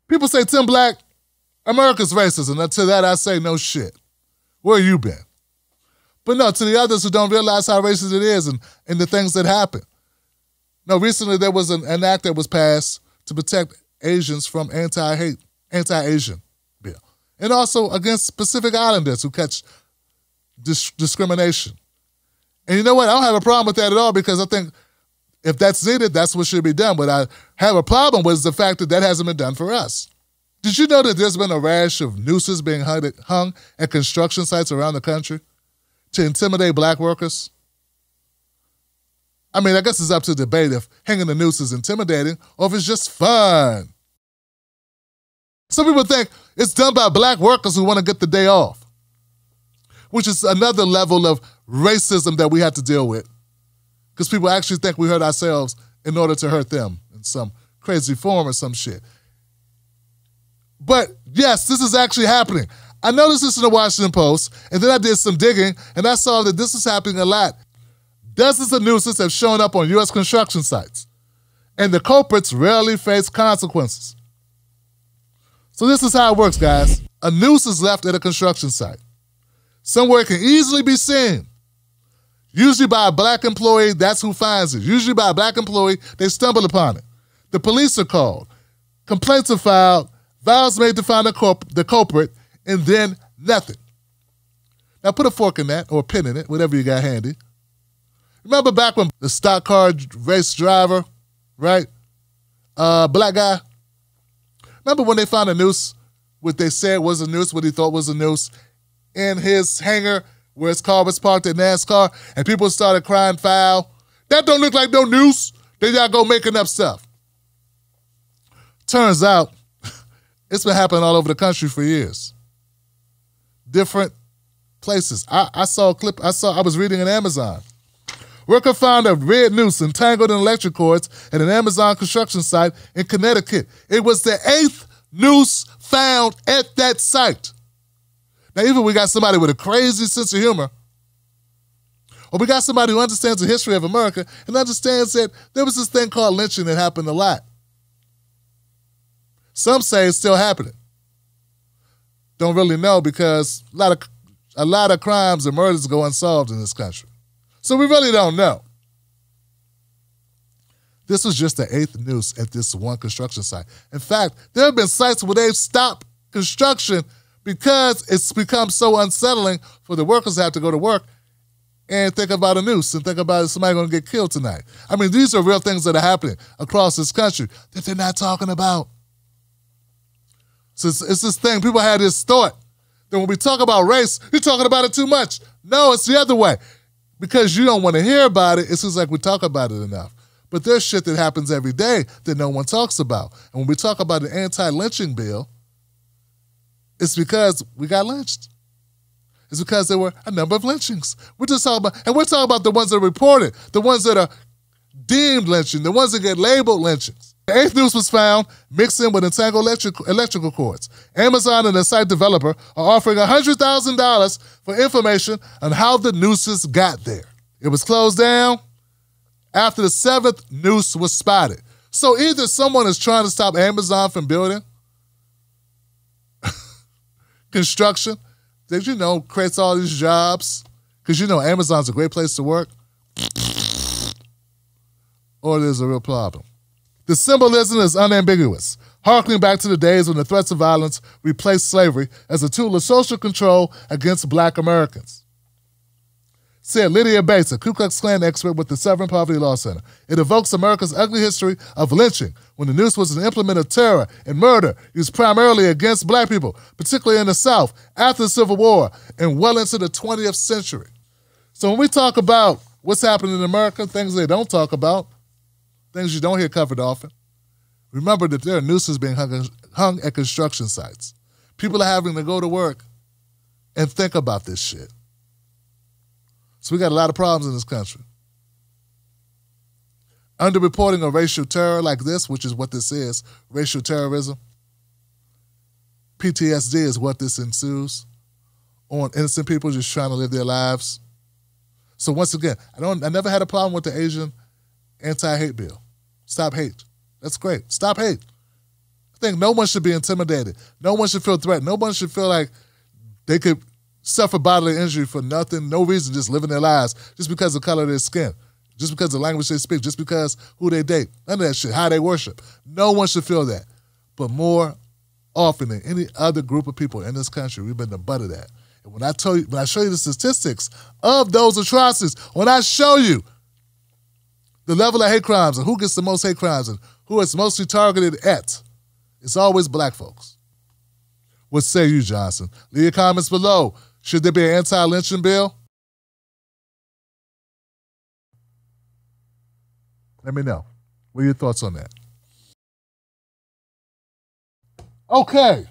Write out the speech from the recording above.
People say Tim Black, America's racist, and to that I say no shit. Where you been? But no, to the others who don't realize how racist it is and the things that happen. No, recently there was an act that was passed to protect Asians from anti-Asian bill. And also against Pacific Islanders who catch discrimination. And you know what? I don't have a problem with that at all because I think if that's needed, that's what should be done. What I have a problem with is the fact that hasn't been done for us. Did you know that there's been a rash of nooses being hung at construction sites around the country to intimidate black workers? I mean, I guess it's up to debate if hanging the noose is intimidating or if it's just fun. Some people think it's done by black workers who want to get the day off, which is another level of racism that we have to deal with because people actually think we hurt ourselves in order to hurt them in some crazy form or some shit. But yes, this is actually happening. I noticed this in the Washington Post, and then I did some digging, and I saw that this is happening a lot. Dozens of nooses have shown up on U.S. construction sites, and the culprits rarely face consequences. So this is how it works, guys. A noose is left at a construction site. Somewhere it can easily be seen. Usually by a black employee, that's who finds it. Usually by a black employee, they stumble upon it. The police are called. Complaints are filed. Vows made to find the culprit, and then nothing. Now put a fork in that, or a pin in it, whatever you got handy. Remember back when the stock car race driver, right? Black guy. Remember when they found a noose, what they said was a noose, what he thought was a noose, in his hangar where his car was parked at NASCAR, and people started crying foul. That don't look like no noose. Then y'all go making up stuff. Turns out, it's been happening all over the country for years. Different places. I saw a clip, I was reading in Amazon. Worker found a red noose entangled in electric cords at an Amazon construction site in Connecticut. It was the 8th noose found at that site. Now, even we got somebody with a crazy sense of humor, or we got somebody who understands the history of America and understands that there was this thing called lynching that happened a lot. Some say it's still happening. Don't really know because a lot of crimes and murders go unsolved in this country. So we really don't know. This was just the 8th noose at this one construction site. In fact, there have been sites where they've stopped construction because it's become so unsettling for the workers to have to go to work and think about a noose and think about somebody going to get killed tonight. I mean, these are real things that are happening across this country that they're not talking about. So it's this thing, people had this thought that when we talk about race, you're talking about it too much. No, it's the other way. Because you don't want to hear about it, it seems like we talk about it enough. But there's shit that happens every day that no one talks about. And when we talk about an anti-lynching bill, it's because we got lynched. It's because there were a number of lynchings. We're talking about the ones that are reported, the ones that are deemed lynching, the ones that get labeled lynchings. The 8th noose was found mixed in with entangled electrical cords. Amazon and the site developer are offering $100,000 for information on how the nooses got there. It was closed down after the 7th noose was spotted. So either someone is trying to stop Amazon from building construction that, you know, creates all these jobs, because, you know, Amazon's a great place to work, or there's a real problem. The symbolism is unambiguous, harkening back to the days when the threats of violence replaced slavery as a tool of social control against black Americans. Said Lydia Bates, a Ku Klux Klan expert with the Southern Poverty Law Center. It evokes America's ugly history of lynching, when the noose was an implement of terror and murder used primarily against black people, particularly in the South, after the Civil War and well into the 20th century. So when we talk about what's happening in America, things they don't talk about, things you don't hear covered often, remember that there are nooses being hung at construction sites. People are having to go to work and think about this shit. So we got a lot of problems in this country. Underreporting of racial terror like this, which is what this is, racial terrorism, PTSD is what this ensues on innocent people just trying to live their lives. So once again, I never had a problem with the Asian anti-hate bill. Stop hate. That's great. Stop hate. think no one should be intimidated. No one should feel threatened. No one should feel like they could suffer bodily injury for nothing, no reason, just living their lives, just because of the color of their skin, just because of the language they speak, just because who they date. None of that shit, how they worship. No one should feel that. But more often than any other group of people in this country, we've been the butt of that. And when I show you the statistics of those atrocities, when I show you the level of hate crimes and who gets the most hate crimes and who it's mostly targeted at, it's always black folks. What say you, Johnson? Leave your comments below. Should there be an anti-lynching bill? Let me know. What are your thoughts on that? Okay.